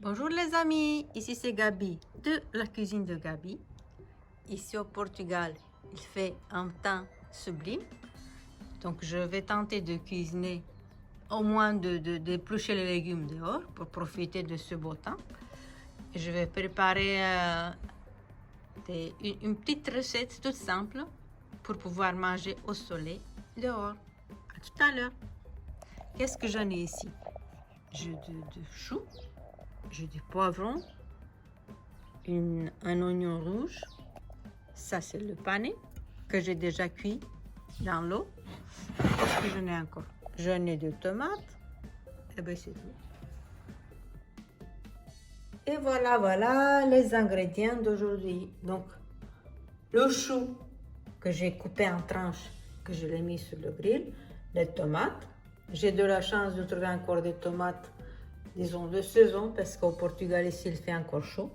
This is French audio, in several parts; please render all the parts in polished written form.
Bonjour les amis, ici c'est Gabi de la cuisine de Gabi. Ici au Portugal, il fait un temps sublime. Donc je vais tenter de cuisiner au moins d'éplucher les légumes dehors pour profiter de ce beau temps. Et je vais préparer une petite recette toute simple pour pouvoir manger au soleil dehors. À tout à l'heure. Qu'est-ce que j'en ai ici? J'ai de choux, j'ai du poivron, un oignon rouge. Ça, c'est le pané que j'ai déjà cuit dans l'eau. Qu'est-ce que j'en ai encore? J'en ai de tomates. Et bien, c'est tout. Et voilà les ingrédients d'aujourd'hui. Donc, le chou que j'ai coupé en tranches, que je l'ai mis sur le grill. Les tomates. J'ai de la chance de trouver encore des tomates, disons, de saison, parce qu'au Portugal, ici, il fait encore chaud.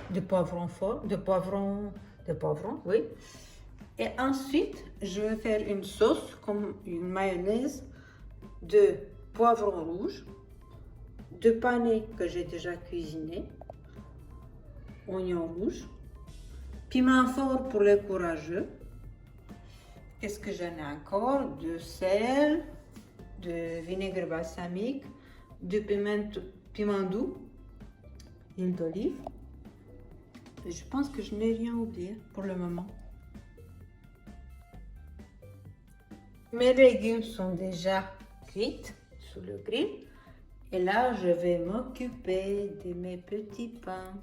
Du poivron fort, de poivron, oui. Et ensuite, je vais faire une sauce, comme une mayonnaise, de poivron rouge, de pané que j'ai déjà cuisiné, oignon rouge, piment fort pour les courageux. Qu'est-ce que j'en ai encore? De sel, de vinaigre balsamique, de piment doux, huile d'olive. Et je pense que je n'ai rien oublié pour le moment. Mes légumes sont déjà cuits sous le grill. Et là, je vais m'occuper de mes petits pains.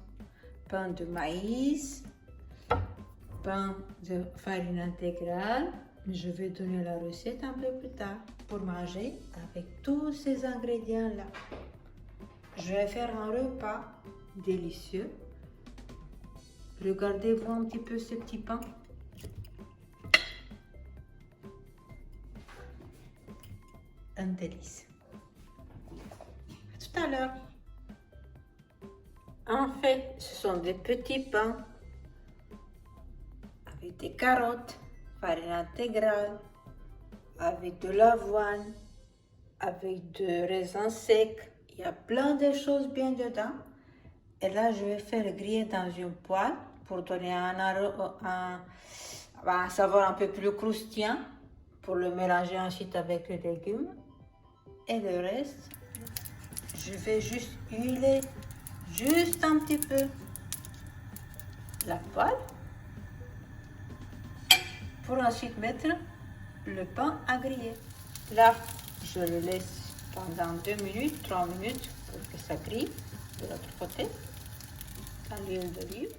Pain de maïs, pain de farine intégrale. Je vais donner la recette un peu plus tard pour manger avec tous ces ingrédients-là. Je vais faire un repas délicieux. Regardez-vous un petit peu ce petit pain. Un délice. À tout à l'heure. En fait, ce sont des petits pains avec des carottes, farine intégrale, avec de l'avoine, avec de raisins secs. Il y a plein de choses bien dedans. Et là, je vais faire griller dans une poêle pour donner un saveur un peu plus croustillant, pour le mélanger ensuite avec les légumes. Et le reste, je vais juste huiler juste un petit peu la poêle pour ensuite mettre le pain à griller. Là, je le laisse pendant 2 minutes, 3 minutes pour que ça grille de l'autre côté dans l'huile d'olive.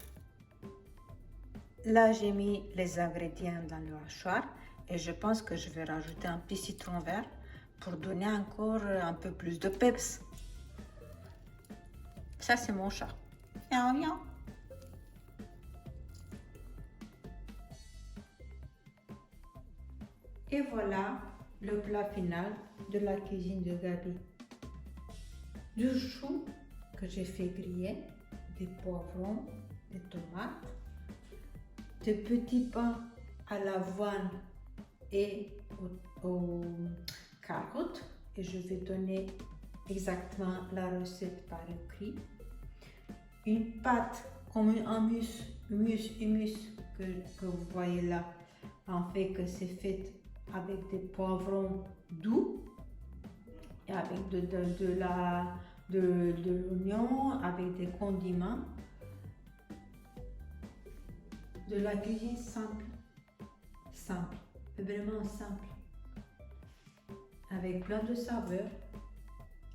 Là, j'ai mis les ingrédients dans le hachoir et je pense que je vais rajouter un petit citron vert pour donner encore un peu plus de peps. Ça, c'est mon chat. Miaou, miaou. Et voilà le plat final de la cuisine de Gabi. Du chou que j'ai fait griller, des poivrons, des tomates, des petits pains à l'avoine et aux carottes. Et je vais donner exactement la recette par écrit. Une pâte comme un humus que vous voyez là, en fait que c'est fait avec des poivrons doux et avec de l'oignon, avec des condiments, de la cuisine simple, vraiment simple, avec plein de saveurs,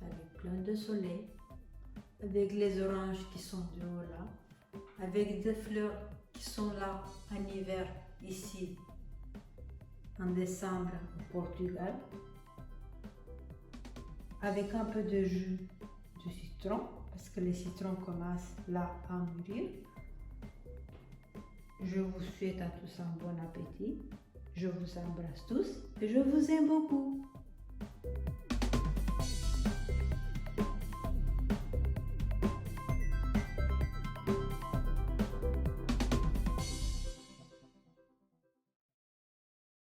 avec plein de soleil, avec les oranges qui sont de haut là, avec des fleurs qui sont là en hiver ici en décembre au Portugal, avec un peu de jus de citron parce que les citrons commencent là à mûrir. Je vous souhaite à tous un bon appétit. Je vous embrasse tous et je vous aime beaucoup.